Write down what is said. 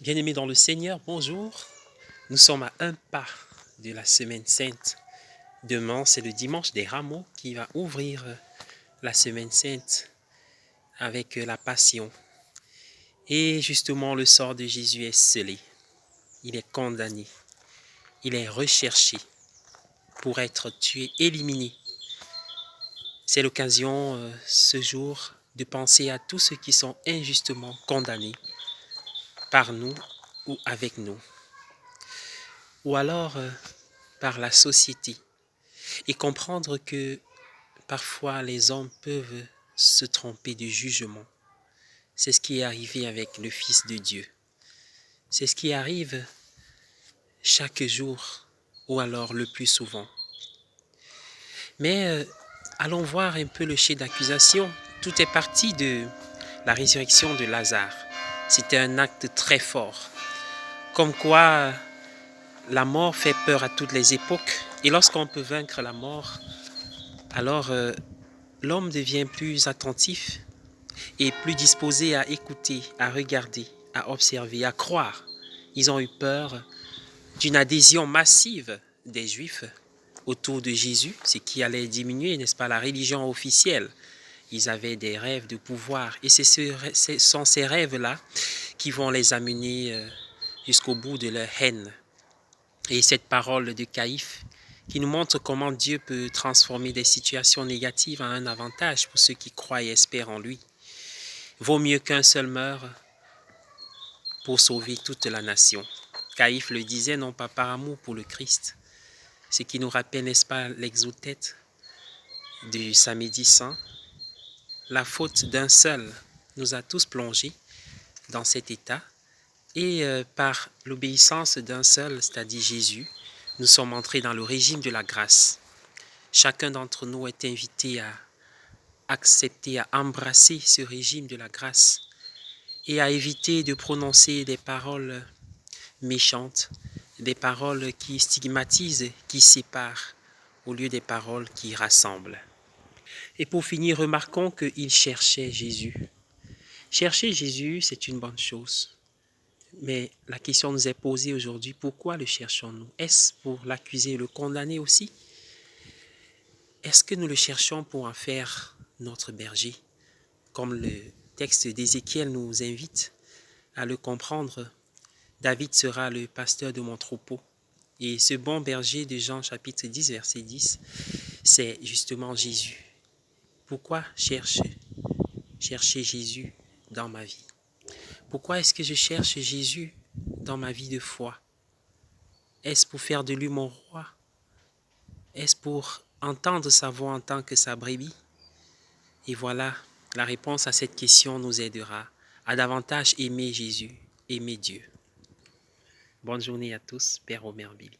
Bien-aimés dans le Seigneur, bonjour. Nous sommes à un pas de la semaine sainte. Demain, c'est le dimanche des rameaux qui va ouvrir la semaine sainte avec la Passion. Et justement, le sort de Jésus est scellé. Il est condamné. Il est recherché pour être tué, éliminé. C'est l'occasion, ce jour, de penser à tous ceux qui sont injustement condamnés par nous ou avec nous. Ou alors par la société. Et comprendre que parfois les hommes peuvent se tromper de jugement. C'est ce qui est arrivé avec le Fils de Dieu. C'est ce qui arrive chaque jour ou alors le plus souvent. Mais allons voir un peu le chef d'accusation. Tout est parti de la résurrection de Lazare. C'était un acte très fort. Comme quoi la mort fait peur à toutes les époques. Et lorsqu'on peut vaincre la mort, alors l'homme devient plus attentif et plus disposé à écouter, à regarder, à observer, à croire. Ils ont eu peur d'une adhésion massive des Juifs autour de Jésus, ce qui allait diminuer, n'est-ce pas, la religion officielle. Ils avaient des rêves de pouvoir et ce sont ces rêves-là qui vont les amener jusqu'au bout de leur haine. Et cette parole de Caïphe qui nous montre comment Dieu peut transformer des situations négatives en un avantage pour ceux qui croient et espèrent en lui. Vaut mieux qu'un seul meure pour sauver toute la nation. Caïphe le disait non pas par amour pour le Christ, ce qui nous rappelle, n'est-ce pas, l'exotète du samedi saint. La faute d'un seul nous a tous plongés dans cet état et par l'obéissance d'un seul, c'est-à-dire Jésus, nous sommes entrés dans le régime de la grâce. Chacun d'entre nous est invité à accepter, à embrasser ce régime de la grâce et à éviter de prononcer des paroles méchantes, des paroles qui stigmatisent, qui séparent, au lieu des paroles qui rassemblent. Et pour finir, remarquons qu'il cherchait Jésus. Chercher Jésus, c'est une bonne chose. Mais la question nous est posée aujourd'hui, pourquoi le cherchons-nous? Est-ce pour l'accuser et le condamner aussi? Est-ce que nous le cherchons pour en faire notre berger? Comme le texte d'Ézéchiel nous invite à le comprendre, David sera le pasteur de mon troupeau. Et ce bon berger de Jean chapitre 10, verset 10, c'est justement Jésus. Pourquoi chercher Jésus dans ma vie? Pourquoi est-ce que je cherche Jésus dans ma vie de foi? Est-ce pour faire de lui mon roi? Est-ce pour entendre sa voix en tant que sa brebis? Et voilà, la réponse à cette question nous aidera à davantage aimer Jésus, aimer Dieu. Bonne journée à tous, Père Omer Billy.